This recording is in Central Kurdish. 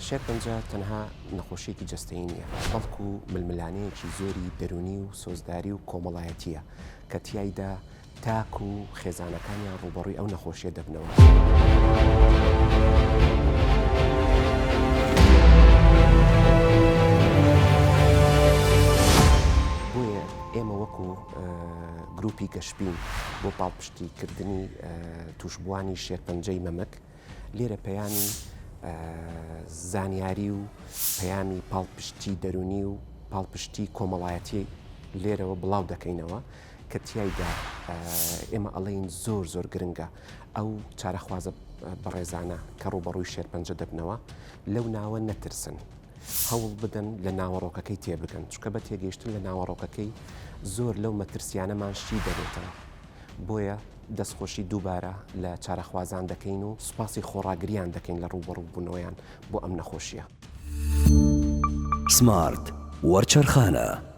شێرپەنجە تەنها نەخۆشیێکی جەستەیی نییە، بەڵکو ململانەیەکی زۆری دەرونی و سۆزداری و کۆمەڵایەتیە کە تیایدا تاک و خێزانەکانیان ڕوبەڕووی ئەو نەخۆشیە دەبنەوە. بۆیە ئێمە وەکو گروپی گەشتبین بۆ پاڵپشتیکردنی توشبوانی شێرپەنجەی مەمەک لێرە پەیامی زانیاری و پەیامی پاڵپشتی دەرونی و پاڵپشتی کۆمەڵایەتی لێرەوە بڵاو دەکەینەوە کە تیایدا ئێمە ئەڵێین زۆر زۆر گرنگە ئەو چارەخوازە بەڕێزانە کە ڕوبەڕووی شێرپەنجە دەبنەوە لەو ناوە نەترسن، هەوڵ بدەن لە ناوەڕۆکەکەی تێبگەن، چکە بە تێگەیشتن لە ناوەڕۆکەکەی زۆر لەو مەترسیانەمان شی دەبێتەوە. بۆیە دەستخۆشی دووبارە لە چارەخوازان دەکەین و سوپاسی خۆڕاگریان دەکەین لە ڕوبەڕوو بوونەوەیان بۆ ئەم نەخۆشیە. سمارت وەرچەرخانە.